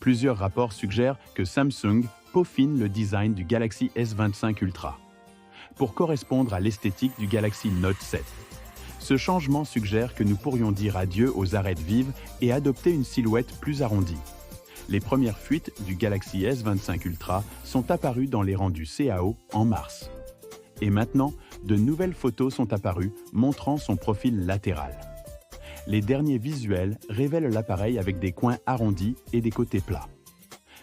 Plusieurs rapports suggèrent que Samsung peaufine le design du Galaxy S25 Ultra pour correspondre à l'esthétique du Galaxy Note 7. Ce changement suggère que nous pourrions dire adieu aux arêtes vives et adopter une silhouette plus arrondie. Les premières fuites du Galaxy S25 Ultra sont apparues dans les rangs du CAO en mars. Et maintenant, de nouvelles photos sont apparues montrant son profil latéral. Les derniers visuels révèlent l'appareil avec des coins arrondis et des côtés plats.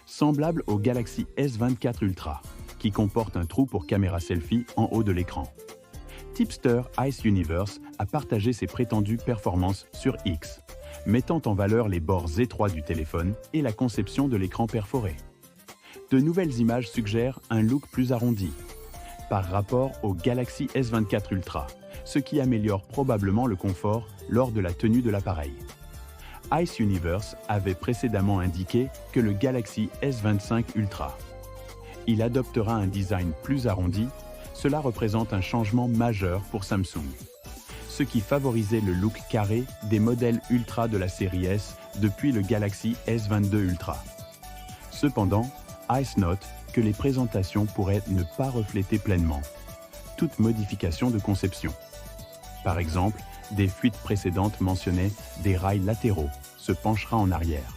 Semblable au Galaxy S24 Ultra, qui comporte un trou pour caméra selfie en haut de l'écran. Tipster Ice Universe a partagé ses prétendues performances sur X, mettant en valeur les bords étroits du téléphone et la conception de l'écran perforé. De nouvelles images suggèrent un look plus arrondi, par rapport au Galaxy S24 Ultra, ce qui améliore probablement le confort lors de la tenue de l'appareil. Ice Universe avait précédemment indiqué que le Galaxy S25 Ultra. Il adoptera un design plus arrondi, cela représente un changement majeur pour Samsung, ce qui favorisait le look carré des modèles Ultra de la série S depuis le Galaxy S22 Ultra. Cependant, Ice note que les présentations pourraient ne pas refléter pleinement toute modification de conception. Par exemple, des fuites précédentes mentionnaient des rails latéraux se penchera en arrière.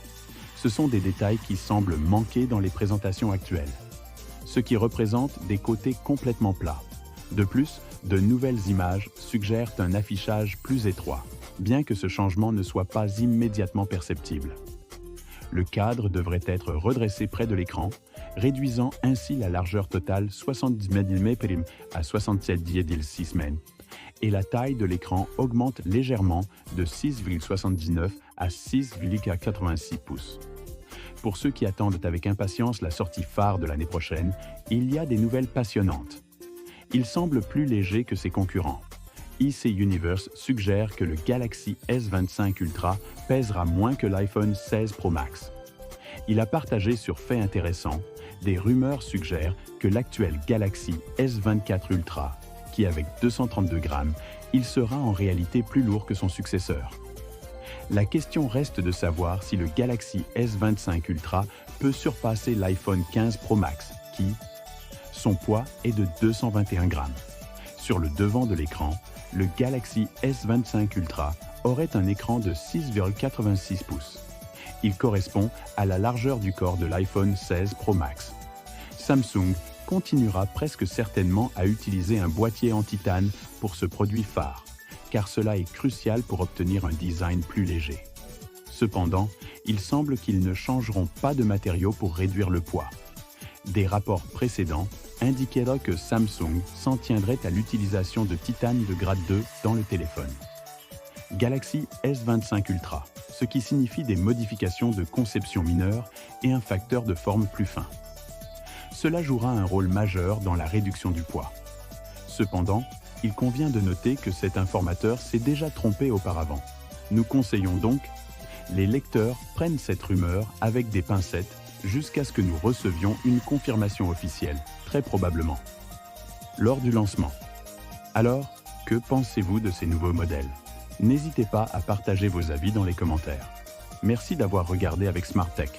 Ce sont des détails qui semblent manquer dans les présentations actuelles, ce qui représente des côtés complètement plats. De plus, de nouvelles images suggèrent un affichage plus étroit, bien que ce changement ne soit pas immédiatement perceptible. Le cadre devrait être redressé près de l'écran, réduisant ainsi la largeur totale 70 mm à 67,6 mm, et la taille de l'écran augmente légèrement de 6,79 à 6,86 pouces. Pour ceux qui attendent avec impatience la sortie phare de l'année prochaine, il y a des nouvelles passionnantes. Il semble plus léger que ses concurrents. IC Universe suggère que le Galaxy S25 Ultra pèsera moins que l'iPhone 16 Pro Max. Il a partagé sur Fait Intéressant, des rumeurs suggèrent que l'actuel Galaxy S24 Ultra, qui avec 232 grammes, il sera en réalité plus lourd que son successeur. La question reste de savoir si le Galaxy S25 Ultra peut surpasser l'iPhone 15 Pro Max, qui, son poids est de 221 grammes. Sur le devant de l'écran, le Galaxy S25 Ultra aurait un écran de 6,86 pouces. Il correspond à la largeur du corps de l'iPhone 16 Pro Max. Samsung continuera presque certainement à utiliser un boîtier en titane pour ce produit phare, car cela est crucial pour obtenir un design plus léger. Cependant, il semble qu'ils ne changeront pas de matériaux pour réduire le poids. Des rapports précédents indiquera que Samsung s'en tiendrait à l'utilisation de titane de grade 2 dans le téléphone. Galaxy S25 Ultra, ce qui signifie des modifications de conception mineures et un facteur de forme plus fin. Cela jouera un rôle majeur dans la réduction du poids. Cependant, il convient de noter que cet informateur s'est déjà trompé auparavant. Nous conseillons donc, les lecteurs prennent cette rumeur avec des pincettes jusqu'à ce que nous recevions une confirmation officielle, très probablement, lors du lancement. Alors, que pensez-vous de ces nouveaux modèles? N'hésitez pas à partager vos avis dans les commentaires. Merci d'avoir regardé avec Smart Tech.